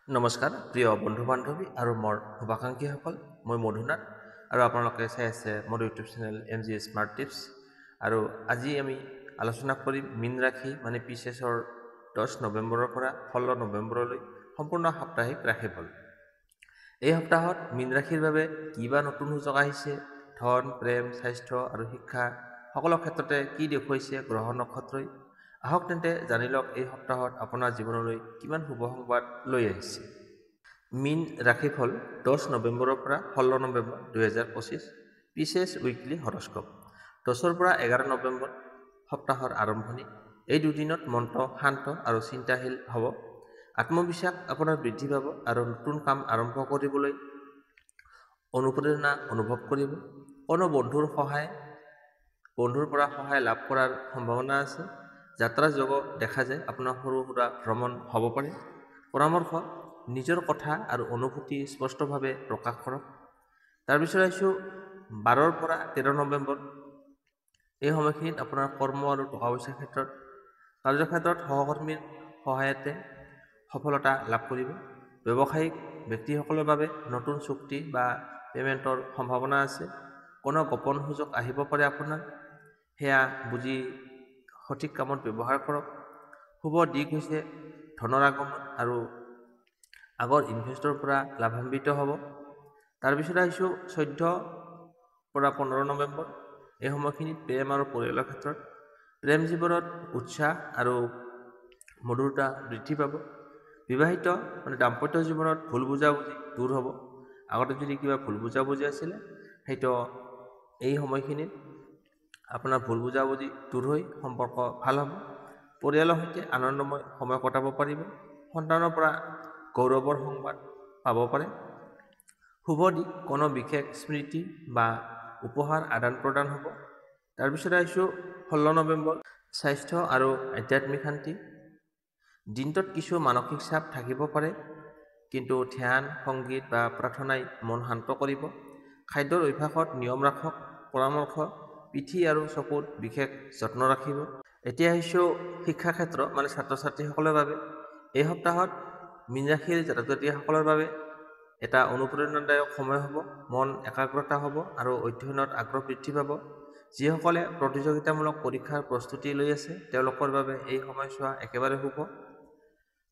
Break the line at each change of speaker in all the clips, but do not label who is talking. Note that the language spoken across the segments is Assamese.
নমস্কাৰ প্ৰিয় বন্ধু বান্ধৱী আৰু মোৰ শুভাকাংক্ষীসকল মই মধুনাথ আৰু আপোনালোকে চাই আছে মোৰ YouTube channel MG smart tips আৰু আজি আমি আলোচনা কৰিম মীন ৰাশি মানে পিছেছৰ 10 নৱেম্বৰৰ পৰা 16 নৱেম্বৰলৈ সম্পূৰ্ণ সাপ্তাহিক ৰাশিফল। এই সপ্তাহত মীন ৰাশিৰ বাবে কিবা নতুন সুযোগ আহিছে, ধন, প্ৰেম, স্বাস্থ্য আৰু শিক্ষা সকলো ক্ষেত্ৰতে কি দেখুৱাইছে গ্ৰহ নক্ষত্ৰই। আহক তেন্তে জানি লওক এই সপ্তাহত আপোনাৰ জীৱনলৈ কিমান শুভ সংবাদ লৈ আহিছে। মীন ৰাশিফল 10 নৱেম্বৰৰ পৰা 16 নৱেম্বৰ 2025 পিছেছ উইকলি হৰস্কোপ। 10ৰ পৰা 11 নৱেম্বৰ সপ্তাহৰ আৰম্ভণি। এই দুদিনত মনটো শান্ত আৰু চিন্তাশীল হ'ব। আত্মবিশ্বাস আপোনাৰ বৃদ্ধি পাব আৰু নতুন কাম আৰম্ভ কৰিবলৈ অনুপ্ৰেৰণা অনুভৱ কৰিব। কোনো বন্ধুৰ পৰা সহায় লাভ কৰাৰ সম্ভাৱনা আছে। যাত্ৰা যোগ দেখা যায়, আপোনাৰ সৰু সুৰা ভ্ৰমণ হ'ব পাৰে। পৰামৰ্শ: নিজৰ কথা আৰু অনুভূতি স্পষ্টভাৱে প্ৰকাশ কৰক। তাৰপিছত আহিছোঁ 12ৰ পৰা 13 নৱেম্বৰ। এই সময়খিনিত আপোনাৰ কৰ্ম আৰু টকা পইচাৰ ক্ষেত্ৰত কাৰ্যক্ষেত্ৰত সহকৰ্মীৰ সহায়তে সফলতা লাভ কৰিব। ব্যৱসায়িক ব্যক্তিসকলৰ বাবে নতুন চুক্তি বা পে'মেণ্টৰ সম্ভাৱনা আছে। কোনো গোপন সুযোগ আহিব পাৰে আপোনাৰ, সেয়া বুজি সঠিক কামত ব্যৱহাৰ কৰক। শুভ দিশ হৈছে ধনৰ আগমন আৰু আগৰ ইনভেষ্টৰ পৰা লাভান্বিত হ'ব। তাৰপিছত আহিছোঁ 14 পৰা 15 নৱেম্বৰ। এই সময়খিনিত প্ৰেম আৰু পৰিয়ালৰ ক্ষেত্ৰত প্ৰেম জীৱনত উৎসাহ আৰু মধুৰতা বৃদ্ধি পাব। বিবাহিত দাম্পত্য জীৱনত ভুল বুজাবুজি দূৰ হ'ব। আগতে যদি কিবা ভুল বুজাবুজি আছিলে, সেইটো এই সময়খিনিত আপোনাৰ ভুল বুজাবুজি দূৰ হৈ সম্পৰ্ক ভাল হ'ব। পৰিয়ালৰ সৈতে আনন্দময় সময় কটাব পাৰিব। সন্তানৰ পৰা গৌৰৱৰ সংবাদ পাব পাৰে। শুভ দিশ: কোনো বিশেষ স্মৃতি বা উপহাৰ আদান প্ৰদান হ'ব। তাৰপিছত আহিছোঁ 16 নৱেম্বৰ। স্বাস্থ্য আৰু আধ্যাত্মিক শান্তি। দিনটোত কিছু মানসিক চাপ থাকিব পাৰে, কিন্তু ধ্যান, সংগীত বা প্ৰাৰ্থনাই মন শান্ত কৰিব। খাদ্যৰ অভ্যাসত নিয়ম ৰাখক। পৰামৰ্শ: পিঠি আৰু চকুত বিশেষ যত্ন ৰাখিব। এতিয়া আহিছোঁ শিক্ষা ক্ষেত্ৰ ছাত্ৰ ছাত্ৰীসকলৰ বাবে। এই সপ্তাহত মীন ৰাশিৰ জাতক জাতিসকলৰ বাবে এটা অনুপ্ৰেৰণাদায়ক সময় হ'ব। মন একাগ্ৰতা হ'ব আৰু অধ্যয়নত আগ্ৰহ বৃদ্ধি পাব। যিসকলে প্ৰতিযোগিতামূলক পৰীক্ষাৰ প্ৰস্তুতি লৈ আছে, তেওঁলোকৰ বাবে এই সময়ছোৱা একেবাৰে শুভ।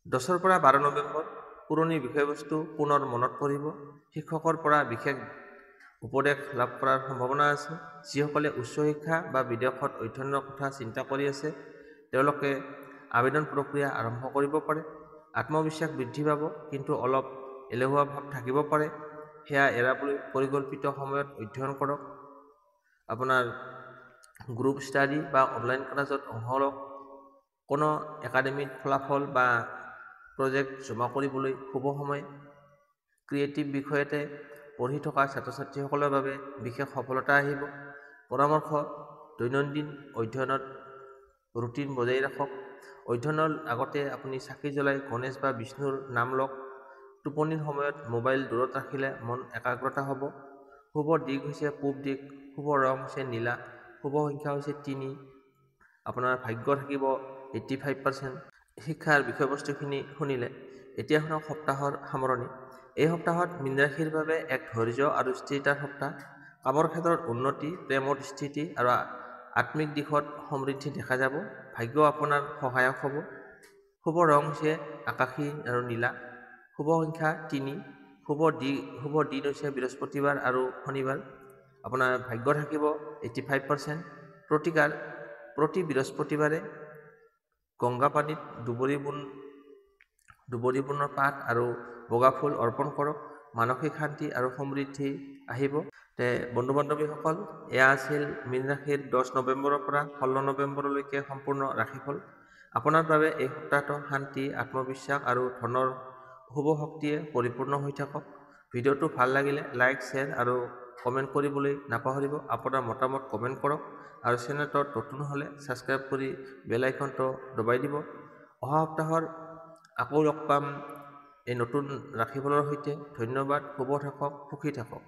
10ৰ পৰা 12 নৱেম্বৰ। পুৰণি বিষয়বস্তু পুনৰ মনত পৰিব। শিক্ষকৰ পৰা বিশেষ উপদেশ লাভ কৰাৰ সম্ভাৱনা আছে। যিসকলে উচ্চ শিক্ষা বা বিদেশত অধ্যয়নৰ কথা চিন্তা কৰি আছে, তেওঁলোকে আবেদন প্ৰক্ৰিয়া আৰম্ভ কৰিব পাৰে। আত্মবিশ্বাস বৃদ্ধি পাব, কিন্তু অলপ এলেহুৱা ভাৱ থাকিব পাৰে, সেয়া এৰাবলৈ পৰিকল্পিত সময়ত অধ্যয়ন কৰক। আপোনাৰ গ্ৰুপ ষ্টাডি বা অনলাইন ক্লাছত অংশ লওক। কোনো একাডেমিক ফলাফল বা প্ৰজেক্ট জমা কৰিবলৈ শুভ সময়। ক্ৰিয়েটিভ বিষয়তে পঢ়ি থকা ছাত্ৰ ছাত্ৰীসকলৰ বাবে বিশেষ সফলতা আহিব। পৰামৰ্শ: দৈনন্দিন অধ্যয়নত ৰুটিন বজাই ৰাখক। অধ্যয়নৰ আগতে আপুনি চাকি জ্বলাই গণেশ বা বিষ্ণুৰ নাম লওক। টোপনিৰ সময়ত মোবাইল দূৰত ৰাখিলে মন একাগ্ৰতা হ'ব। শুভ দিশ হৈছে পূব দিশ। শুভ ৰং হৈছে নীলা। শুভ সংখ্যা হৈছে 3। আপোনাৰ ভাগ্য থাকিব 85%। শিক্ষাৰ বিষয়বস্তুখিনি শুনিলে। এতিয়া শুনক সপ্তাহৰ সামৰণি। এই সপ্তাহত মীন ৰাশিৰ বাবে এক ধৈৰ্য আৰু স্থিৰতাৰ সপ্তাহ। কামৰ ক্ষেত্ৰত উন্নতি, প্ৰেমত স্থিতি আৰু আত্মিক দিশত সমৃদ্ধি দেখা যাব। ভাগ্য আপোনাৰ সহায়ক হ'ব। শুভ ৰং হৈছে আকাশী আৰু নীলা। শুভ সংখ্যা 3। শুভ দিন হৈছে বৃহস্পতিবাৰ আৰু শনিবাৰ। আপোনাৰ ভাগ্য থাকিব 85%। প্ৰতিকাৰ: প্ৰতি বৃহস্পতিবাৰে গংগা পানীত দুবৰি বনৰ পাত আৰু বগা ফুল অৰ্পণ কৰক। মানসিক শান্তি আৰু সমৃদ্ধি আহিব। বন্ধু বান্ধৱীসকল, এয়া আছিল মীন ৰাশিৰ 10 নৱেম্বৰৰ পৰা 16 নৱেম্বৰলৈকে সম্পূৰ্ণ ৰাশিফল। আপোনাৰ বাবে এই সপ্তাহটো শান্তি, আত্মবিশ্বাস আৰু ধনৰ শুভ শক্তিয়ে পৰিপূৰ্ণ হৈ থাকক। ভিডিঅ'টো ভাল লাগিলে লাইক, শ্বেয়াৰ আৰু কমেণ্ট কৰিবলৈ নাপাহৰিব। আপোনাৰ মতামত কমেণ্ট কৰক আৰু চেনেলটোত নতুন হ'লে ছাবস্ক্ৰাইব কৰি বেল আইকনটো দবাই দিব। অহা সপ্তাহৰ আকৌ লগ পাম এই নতুন ৰাশিফলৰ সৈতে। ধন্যবাদ। শুভ থাকক, সুখী থাকক।